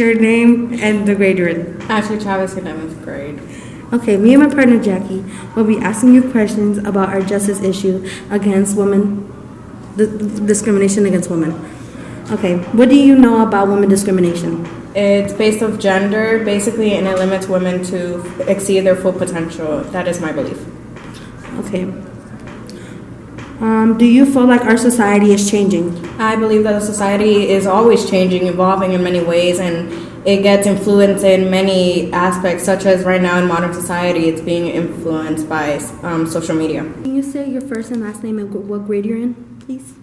your name and the grade you're in. Ashley Travis, 11th grade. Okay, me and my partner Jackie will be asking you questions about our justice issue against women, the discrimination against women. Okay, what do you know about women discrimination? It's based off gender, basically, and it limits women to exceed their full potential. That is my belief. Okay. Do you feel like our society is changing? I believe that the society is always changing, evolving in many ways, and it gets influenced in many aspects, such as right now in modern society, it's being influenced by social media. Can you say your first and last name and what grade you're in, please?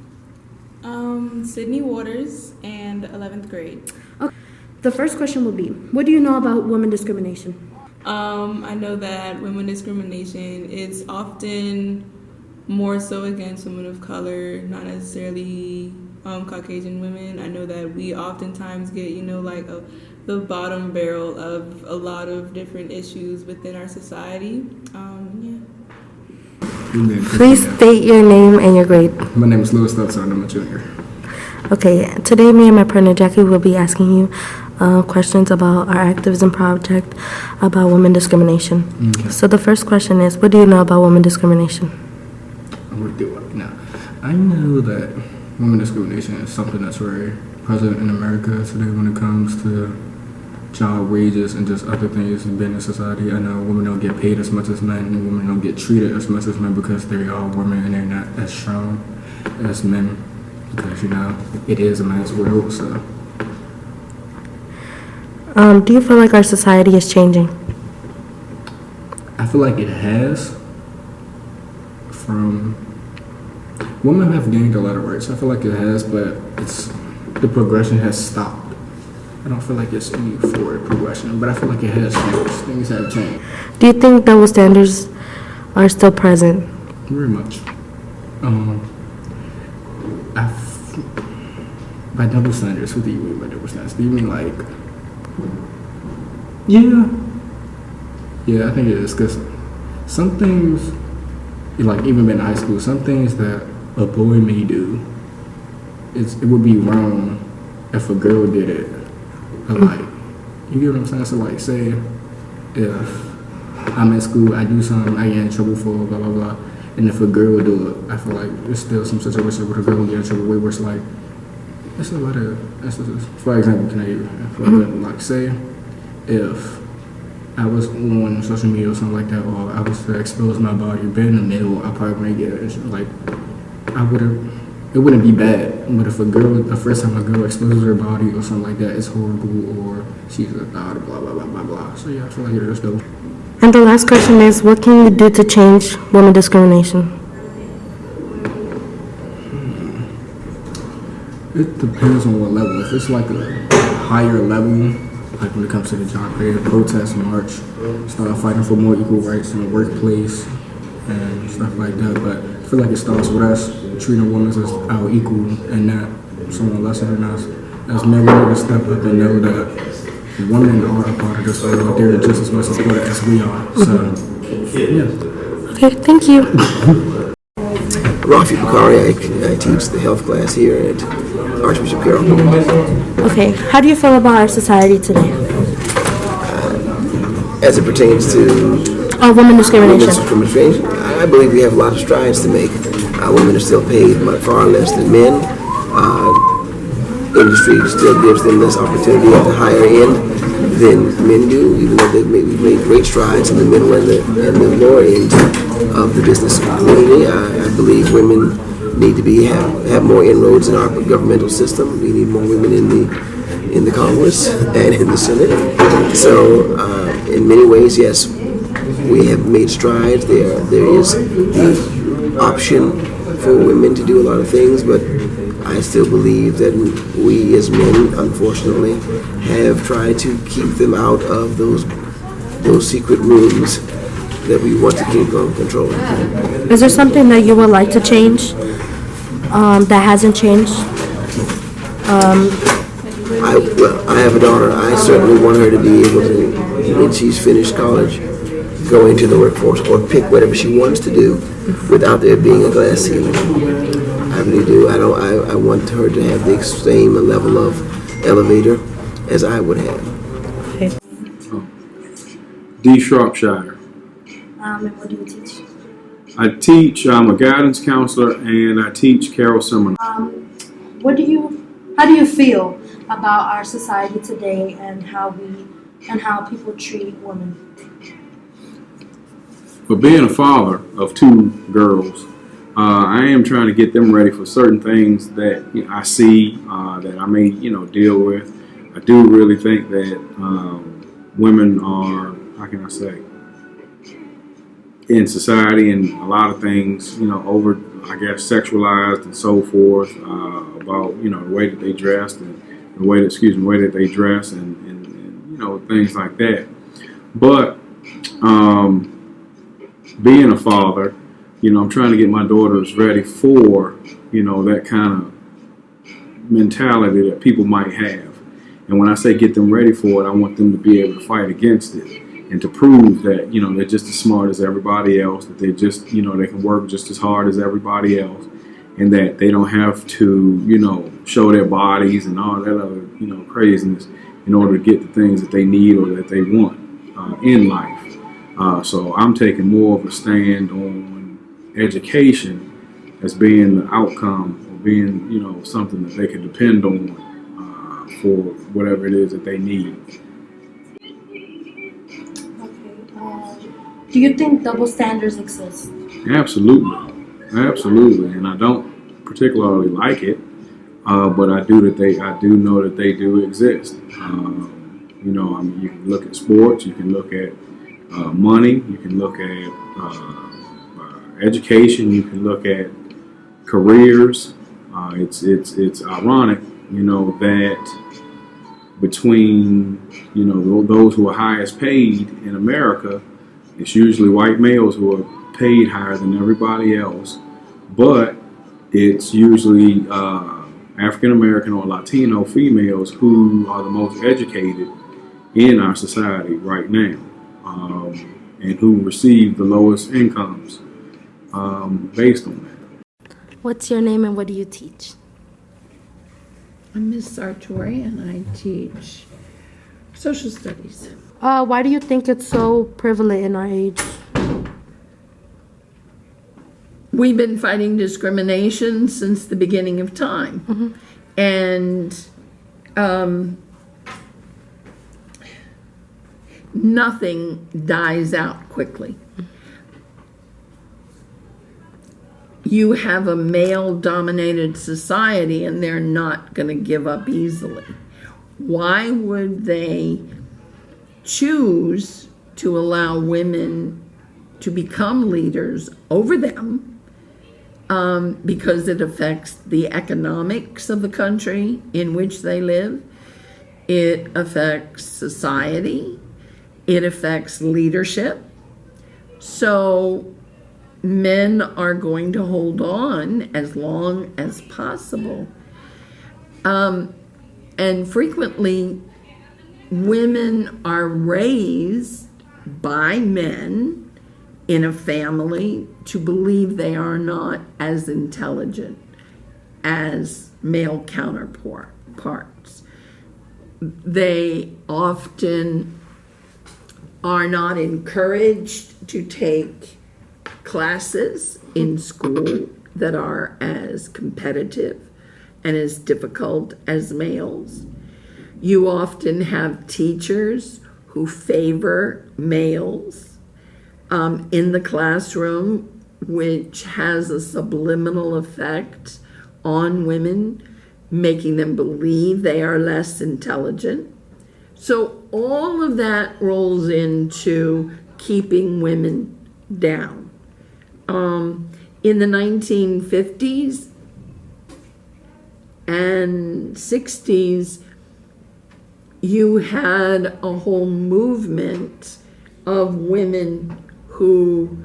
Sydney Waters and 11th grade. Okay. The first question will be, what do you know about women discrimination? I know that women discrimination is often more so against women of color, not necessarily Caucasian women. I know that we oftentimes get, the bottom barrel of a lot of different issues within our society. Please state your name and your grade. My name is Louis Stutson. I'm a junior. Okay, today me and my partner Jackie will be asking you questions about our activism project about women discrimination. Okay. So the first question is, what do you know about women discrimination? What do I know? I know that women discrimination is something that's very present in America today when it comes to job wages and just other things in business society. I know women don't get paid as much as men, and women don't get treated as much as men because they are women and they're not as strong as men. Because, it is a man's world, so. Do you feel like our society is changing? I feel like it has. Women have gained a lot of rights. I feel like it has, but the progression has stopped. I don't feel like it's any forward progression, but I feel like it has changed. Things have changed. Do you think double standards are still present? Very much. By double standards, what do you mean by double standards? Do you mean like, yeah, I think it is, because some things, like even in high school, some things that a boy may do, it would be wrong if a girl did it. But like, you get what I'm saying? So like, say if I'm at school, I do something, I get in trouble for blah blah blah, and if a girl would do it, I feel like there's still some situation where a girl would get in trouble where it's like, it's a lot of instances. For example, can I give you, like say if I was on social media or something like that, or I was to expose my body, been in the middle, I probably wouldn't get it. Like, it wouldn't be bad. But if the first time a girl exposes her body or something like that, it's horrible, or she's a thought, blah, blah, blah, blah, blah. So yeah, I feel like it is dope. And the last question is, what can you do to change women discrimination? It depends on what level. If it's like a higher level, like when it comes to the job fair, protest, march, start fighting for more equal rights in the workplace and stuff like that. But I feel like it starts with us treating women as our equal and not someone lesser than us. As men, we need to step up and know that women are a part of this world. They're just as much important as we are. So, yeah. Okay, thank you. Rafi Bakari, I teach the health class here at Archbishop Carroll. Okay, how do you feel about our society today? As it pertains to women discrimination. I believe we have a lot of strides to make. Women are still paid far less than men. Industry still gives them less opportunity at the higher end than men do, even though they've made great strides in the middle and the lower end of the business community. I believe women need to have more inroads in our governmental system. We need more women in the Congress and in the Senate. So, in many ways, yes, we have made strides. There is the option for women to do a lot of things, but I still believe that we as men, unfortunately, have tried to keep them out of those secret rooms that we want to keep on controlling. Is there something that you would like to change that hasn't changed? I have a daughter. I certainly want her to be able to, when she's finished college, go into the workforce or pick whatever she wants to do without there being a glass ceiling. I really do. I want her to have the same level of elevator as I would have. D. Shropshire. And what do you teach? I teach, I'm a guidance counselor, and I teach Carol Seminar. How do you feel about our society today and how people treat women? For being a father of two girls, I am trying to get them ready for certain things that I see, that I may, deal with. I do really think that women are, how can I say, in society and a lot of things, over, I guess, sexualized and so forth, about, the way that they dressed and the way that they dress and things like that. But being a father, I'm trying to get my daughters ready for, that kind of mentality that people might have. And when I say get them ready for it, I want them to be able to fight against it and to prove that, they're just as smart as everybody else, that they're just, they can work just as hard as everybody else, and that they don't have to, show their bodies and all that other, craziness in order to get the things that they need or that they want in life. So I'm taking more of a stand on education as being the outcome or being, something that they can depend on for whatever it is that they need. Do you think double standards exist? Absolutely, and I don't particularly like it, but I do know that they do exist. You can look at sports, you can look at money, you can look at education, you can look at careers. It's ironic, that between those who are highest paid in America, it's usually white males who are paid higher than everybody else, but it's usually African American or Latino females who are the most educated in our society right now, and who receive the lowest incomes based on that. What's your name and what do you teach? I'm Ms. Sartori and I teach social studies. Why do you think it's so prevalent in our age? We've been fighting discrimination since the beginning of time. Mm-hmm. And nothing dies out quickly. You have a male-dominated society and they're not going to give up easily. Why would they choose to allow women to become leaders over them? Because it affects the economics of the country in which they live. It affects society. It affects leadership. So men are going to hold on as long as possible. And frequently, women are raised by men in a family to believe they are not as intelligent as male counterparts. They often are not encouraged to take classes in school that are as competitive and as difficult as males. You often have teachers who favor males in the classroom, which has a subliminal effect on women, making them believe they are less intelligent. So all of that rolls into keeping women down. In the 1950s and 60s, you had a whole movement of women who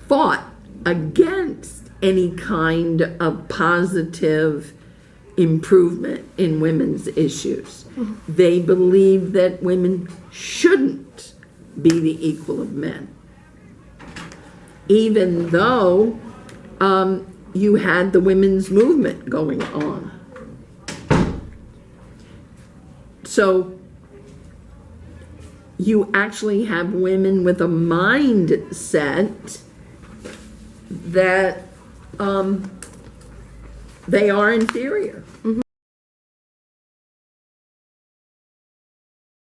fought against any kind of positive improvement in women's issues. They believed that women shouldn't be the equal of men, even though you had the women's movement going on. So you actually have women with a mindset that they are inferior.